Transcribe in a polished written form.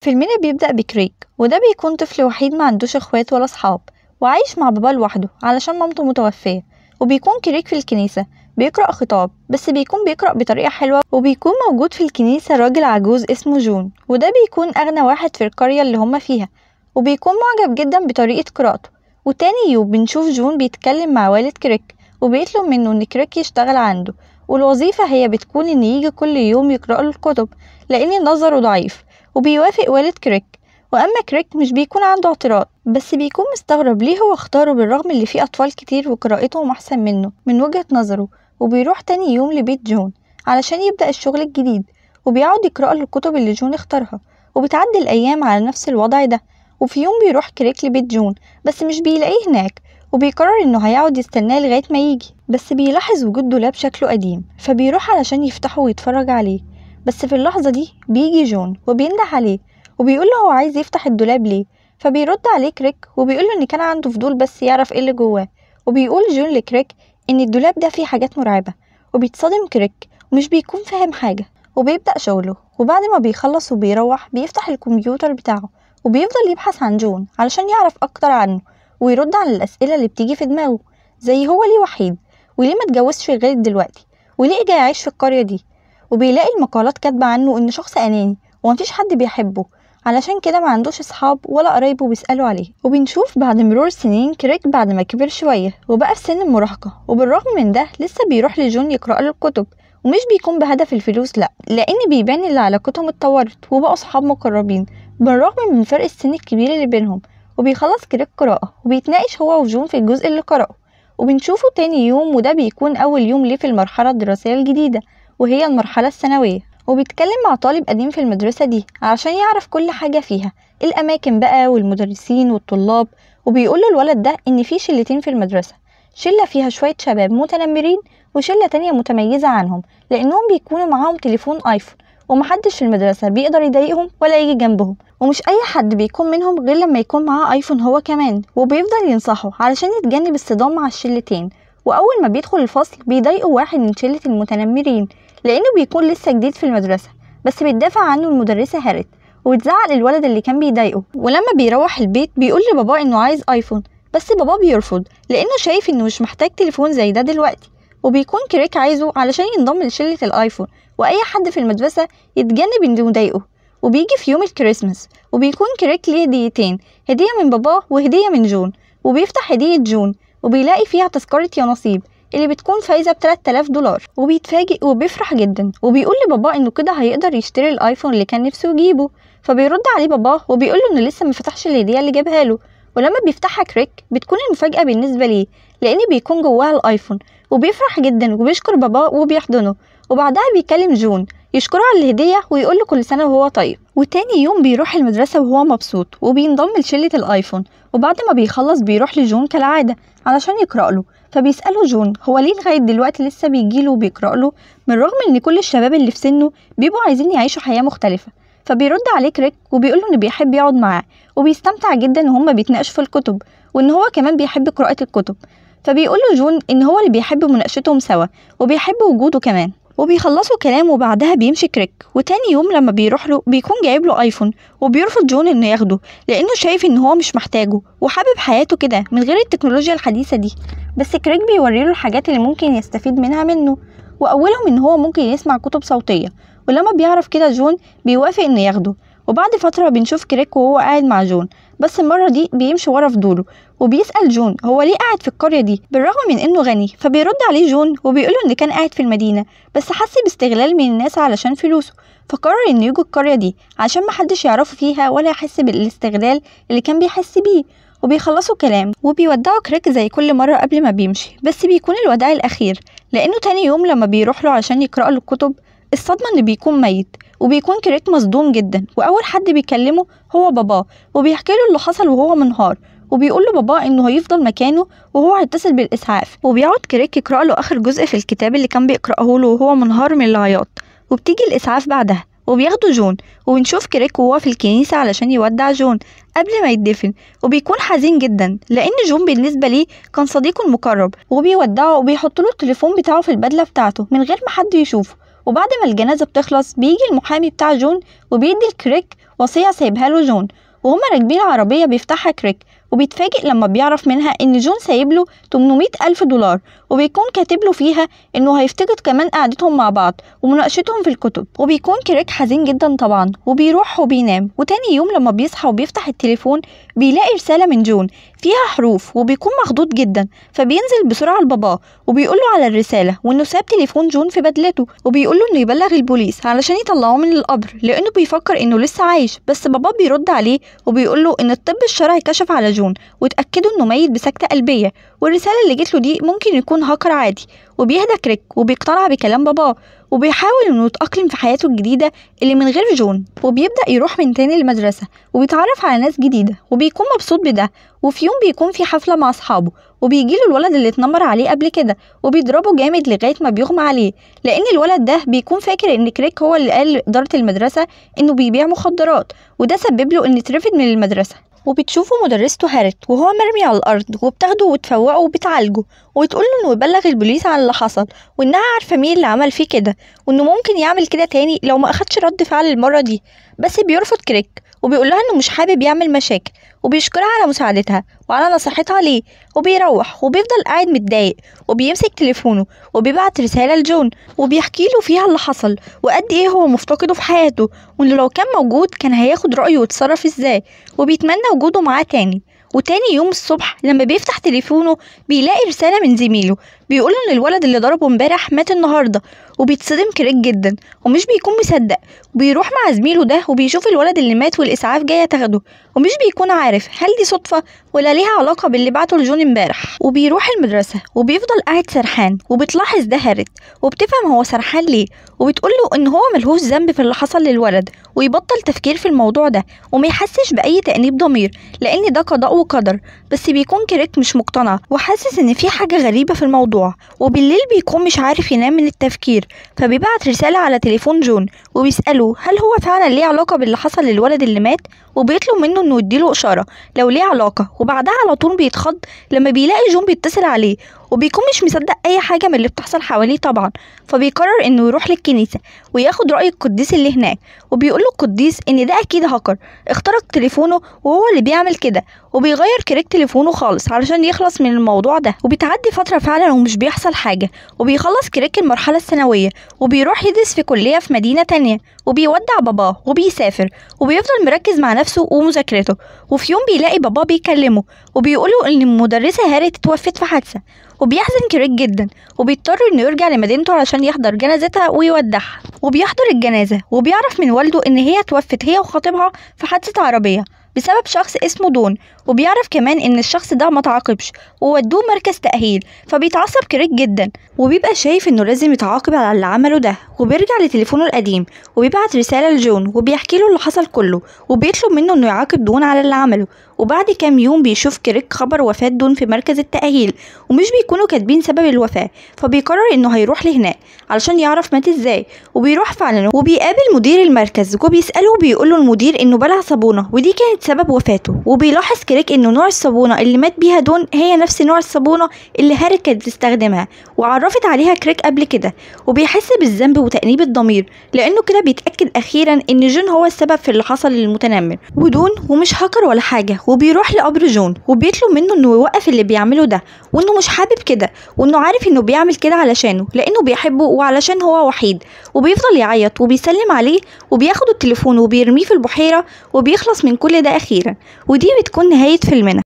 فيلمنا بيبدأ بكريك، وده بيكون طفل وحيد ما عندوش اخوات ولا صحاب، وعايش مع باباه لوحده علشان مامته متوفية. وبيكون كريك في الكنيسة بيقرأ خطاب، بس بيكون بيقرأ بطريقة حلوة. وبيكون موجود في الكنيسة راجل عجوز اسمه جون، وده بيكون أغنى واحد في القرية اللي هما فيها، وبيكون معجب جدا بطريقة قراءته. وتاني يوم بنشوف جون بيتكلم مع والد كريك، وبيطلب منه إن كريك يشتغل عنده، والوظيفة هي بتكون إن يجي كل يوم يقرأ له الكتب لأن نظره ضعيف. وبيوافق والد كريك. وأما كريك مش بيكون عنده اعتراض، بس بيكون مستغرب ليه هو اختاره بالرغم اللي فيه أطفال كتير وقراءتهم أحسن منه من وجهة نظره. وبيروح تاني يوم لبيت جون علشان يبدأ الشغل الجديد، وبيقعد يقرأ له الكتب اللي جون اختارها. وبتعدي الأيام على نفس الوضع ده. وفي يوم بيروح كريك لبيت جون، بس مش بيلاقيه هناك، وبيقرر انه هيقعد يستناه لغاية ما يجي. بس بيلاحظ وجود دولاب شكله قديم، فبيروح علشان يفتحه ويتفرج عليه. بس في اللحظة دي بيجي جون وبينده عليه، وبيقول له هو عايز يفتح الدولاب ليه. فبيرد عليه كريك وبيقول له ان كان عنده فضول بس يعرف ايه اللي جواه. وبيقول جون لكريك ان الدولاب ده فيه حاجات مرعبة. وبيتصدم كريك ومش بيكون فاهم حاجة، وبيبدأ شغله. وبعد ما بيخلص وبيروح بيفتح الكمبيوتر بتاعه، وبيفضل يبحث عن جون علشان يعرف اكتر عنه، ويرد على الاسئلة اللي بتيجي في دماغه، زي هو ليه وحيد، وليه ما اتجوزش لغاية دلوقتي، وليه جاي يعيش في القرية دي. وبيلاقي المقالات كاتبة عنه إنه شخص أناني ومفيش حد بيحبه، علشان كده ما عندوش أصحاب ولا قرايبه بيسألوا عليه. وبنشوف بعد مرور السنين كريك بعد ما كبر شوية وبقى في سن المراهقة، وبالرغم من ده لسه بيروح لجون يقرأ له الكتب، ومش بيكون بهدف الفلوس، لأ، لأن بيبان إن علاقتهم اتطورت وبقوا صحاب مقربين بالرغم من فرق السن الكبير اللي بينهم. وبيخلص كريك قراءة وبيتناقش هو وجون في الجزء اللي قرأه، وبنشوفه تاني يوم، وده بيكون أول يوم ليه في المرحلة الدراسية الجديدة، وهي المرحلة الثانوية. وبيتكلم مع طالب قديم في المدرسة دي علشان يعرف كل حاجة فيها، الأماكن بقى والمدرسين والطلاب. وبيقول له الولد ده إن في شلتين في المدرسة، شلة فيها شوية شباب متنمرين، وشلة تانية متميزة عنهم لأنهم بيكونوا معاهم تليفون آيفون، ومحدش في المدرسة بيقدر يضايقهم ولا يجي جنبهم. ومش أي حد بيكون منهم غير لما يكون معاه آيفون هو كمان، وبيفضل ينصحه علشان يتجنب الصدام مع الشلتين. وأول ما بيدخل الفصل بيضايقوا واحد من شلة المتنمرين لأنه بيكون لسه جديد في المدرسة، بس بتدافع عنه المدرسة هارت، وبتزعق الولد اللي كان بيضايقه. ولما بيروح البيت بيقول لباباه إنه عايز آيفون، بس باباه بيرفض لأنه شايف إنه مش محتاج تليفون زي ده دلوقتي. وبيكون كريك عايزه علشان ينضم لشلة الآيفون، وأي حد في المدرسة يتجنب إنه يضايقه. وبيجي في يوم الكريسماس، وبيكون كريك ليه هديتين، هدية من باباه وهدية من جون. وبيفتح هدية جون وبيلاقي فيها تذكرة يا نصيب اللي بتكون فايزة ب3000 دولار، وبيتفاجئ وبيفرح جدا، وبيقول لباباه انه كده هيقدر يشتري الايفون اللي كان نفسه يجيبه. فبيرد عليه باباه وبيقول له انه لسه ما فتحش الهدية اللي جابها له. ولما بيفتحها كريك بتكون المفاجأة بالنسبة ليه، لان بيكون جواها الايفون. وبيفرح جدا وبيشكر باباه وبيحضنه. وبعدها بيكلم جون يشكره على الهدية ويقول له كل سنة وهو طيب. وتاني يوم بيروح المدرسة وهو مبسوط وبينضم لشلة الايفون. وبعد ما بيخلص بيروح لجون كالعادة علشان يقرأ له. فبيسأله جون هو ليه لغاية دلوقتي لسه بيجيله وبيقرأ له، من رغم ان كل الشباب اللي في سنه بيبقوا عايزين يعيشوا حياة مختلفة. فبيرد عليه كريك وبيقوله انه بيحب يقعد معاه، وبيستمتع جدا ان هما بيتناقشوا في الكتب، وان هو كمان بيحب قراءة الكتب. فبيقول له جون ان هو اللي بيحب مناقشتهم سوا، وبيحب وجوده كمان. وبيخلصوا كلام وبعدها بيمشي كريك. وتاني يوم لما بيروح له بيكون جايب له ايفون، وبيرفض جون انه ياخده لانه شايف ان هو مش محتاجه وحابب حياته كده من غير التكنولوجيا الحديثة دي. بس كريك بيوريله الحاجات اللي ممكن يستفيد منه، واولهم ان هو ممكن يسمع كتب صوتية. ولما بيعرف كده جون بيوافق انه ياخده. وبعد فترة بنشوف كريك وهو قاعد مع جون، بس المرة دي بيمشي ورا فضوله، وبيسأل جون هو ليه قاعد في القرية دي بالرغم من انه غني. فبيرد عليه جون وبيقوله ان كان قاعد في المدينة، بس حس باستغلال من الناس علشان فلوسه، فقرر انه يجي القرية دي عشان محدش يعرفه فيها ولا يحس بالاستغلال اللي كان بيحس بيه. وبيخلصوا كلام وبيودعوا كريك زي كل مرة قبل ما بيمشي، بس بيكون الوداع الأخير لأنه تاني يوم لما بيروح له عشان يقرأ له الكتب الصدمة إنه بيكون ميت. وبيكون كريك مصدوم جدا، وأول حد بيكلمه هو باباه، وبيحكي له اللي حصل وهو منهار. وبيقول له باباه إنه هيفضل مكانه وهو هيتصل بالإسعاف. وبيقعد كريك يقرأ له آخر جزء في الكتاب اللي كان بيقرأه له وهو منهار من العياط. وبتيجي الإسعاف بعدها وبياخدوا جون، ونشوف كريك وهو في الكنيسة علشان يودع جون قبل ما يدفن. وبيكون حزين جدا لأن جون بالنسبة ليه كان صديقه المقرب، وبيودعه وبيحط له التليفون بتاعه في البدلة بتاعته من غير ما حد يشوفه. وبعد ما الجنازة بتخلص بيجي المحامي بتاع جون وبيدي الكريك وصية سايبها له جون. وهما راكبين العربية بيفتحها كريك وبيتفاجئ لما بيعرف منها ان جون سايبله 800,000 دولار، وبيكون كاتب له فيها انه هيفتقد كمان قعدتهم مع بعض ومناقشتهم في الكتب. وبيكون كريك حزين جدا طبعا وبيروح وبينام. وتاني يوم لما بيصحى وبيفتح التليفون بيلاقي رسالة من جون فيها حروف وبيكون مخضوض جدا، فبينزل بسرعة لباباه وبيقوله على الرسالة وانه ساب تليفون جون في بدلته، وبيقوله انه يبلغ البوليس علشان يطلعوه من القبر لانه بيفكر انه لسه عايش. بس باباه بيرد عليه وبيقوله ان الطب الشرعي كشف على جون واتأكدوا انه ميت بسكتة قلبية، والرسالة اللي جت له دي ممكن يكون هاكر عادي. وبيهدى كريك وبيقتنع بكلام باباه وبيحاول انه يتأقلم في حياته الجديدة اللي من غير جون، وبيبدأ يروح من تاني المدرسة وبيتعرف على ناس جديدة وبيكون مبسوط بده. وفي يوم بيكون في حفلة مع أصحابه وبيجيله الولد اللي اتنمر عليه قبل كده وبيضربه جامد لغاية ما بيغمى عليه، لأن الولد ده بيكون فاكر إن كريك هو اللي قال لإدارة المدرسة إنه بيبيع مخدرات، وده سبب له إنه يترفد من المدرسة. وبتشوفه مدرسته هارت وهو مرمي على الأرض وبتاخده وتفوقه وبتعالجه وتقوله إنه يبلغ البوليس على اللي حصل وإنها عارفة مين اللي عمل فيه كده وإنه ممكن يعمل كده تاني لو ما أخدش رد فعل المرة دي. بس بيرفض كريك وبيقولها إنه مش حابب يعمل مشاكل وبيشكرها على مساعدتها وعلى نصيحتها ليه. وبيروح وبيفضل قاعد متضايق وبيمسك تليفونه وبيبعت رسالة لجون وبيحكي له فيها اللي حصل وقد ايه هو مفتقده في حياته، وانه لو كان موجود كان هياخد رأيه ويتصرف ازاي، وبيتمنى وجوده معاه تاني. وتاني يوم الصبح لما بيفتح تليفونه بيلاقي رسالة من زميله بيقول ان الولد اللي ضربه امبارح مات النهارده. وبيتصدم كريك جدا ومش بيكون مصدق، وبيروح مع زميله ده وبيشوف الولد اللي مات والاسعاف جايه تاخده، ومش بيكون عارف هل دي صدفه ولا ليها علاقه باللي بعته لجون امبارح. وبيروح المدرسه وبيفضل قاعد سرحان وبتلاحظ ده هارت وبتفهم هو سرحان ليه، وبتقول له ان هو ملهوش ذنب في اللي حصل للولد ويبطل تفكير في الموضوع ده وما يحسش باي تأنيب ضمير لان ده قضاء وقدر. بس بيكون كريك مش مقتنع وحاسس ان في حاجه غريبه في الموضوع، وبالليل بيكون مش عارف ينام من التفكير، فبيبعت رسالة على تليفون جون وبيسأله هل هو فعلا ليه علاقة باللي حصل للولد اللي مات، وبيطلب منه انه يديله اشارة لو ليه علاقة. وبعدها على طول بيتخض لما بيلاقي جون بيتصل عليه وبيكون مش مصدق اي حاجة من اللي بتحصل حواليه طبعا، فبيقرر انه يروح للكنيسة وياخد رأي القديس اللي هناك. وبيقول له القديس ان ده اكيد هاكر اخترق تليفونه وهو اللي بيعمل كده، وبيغير كريك تليفونه خالص علشان يخلص من الموضوع ده. وبتعدي فترة فعلا ومش بيحصل حاجة، وبيخلص كريك المرحلة الثانوية وبيروح يدرس في كلية في مدينة تانية، وبيودع باباه وبيسافر وبيفضل مركز مع نفسه ومذاكرته. وفي يوم بيلاقي باباه بيكلمه وبيقوله ان المدرسة هارت اتوفت في حادثة، وبيحزن كريك جدا وبيضطر انه يرجع لمدينته علشان يحضر جنازتها ويودعها. وبيحضر الجنازة وبيعرف من والده ان هي توفت هي وخطيبها في حادثة عربية بسبب شخص اسمه دون، وبيعرف كمان ان الشخص ده ما تعاقبش وودوه مركز تأهيل. فبيتعصب كريك جدا وبيبقى شايف انه لازم يتعاقب على اللي عمله ده، وبيرجع لتليفونه القديم وبيبعت رسالة لجون وبيحكي له اللي حصل كله وبيطلب منه انه يعاقب دون على اللي عمله. وبعد كام يوم بيشوف كريك خبر وفاة دون في مركز التأهيل ومش بيكونوا كاتبين سبب الوفاة، فبيقرر انه هيروح لهناك علشان يعرف مات ازاي. وبيروح فعلا وبيقابل مدير المركز وبيسأله وبيقول له المدير انه بلع صابونة ودي كانت سبب وفاته. وبيلاحظ كريك انه نوع الصابونة اللي مات بيها دون هي نفس نوع الصابونة اللي هارت كانت بتستخدمها وعرفت عليها كريك قبل كده، وبيحس بالذنب وتأنيب الضمير لانه كده بيتأكد اخيرا ان جون هو السبب في اللي حصل للمتنمر ودون ومش هاكر ولا حاجة. وبيروح لقبر جون وبيطلب منه انه يوقف اللي بيعمله ده وانه مش حابب كده وانه عارف انه بيعمل كده علشانه لانه بيحبه وعلشان هو وحيد. وبيفضل يعيط وبيسلم عليه وبياخد التليفون وبيرميه في البحيرة وبيخلص من كل ده اخيرا. ودي بتكون نهاية فيلمنا.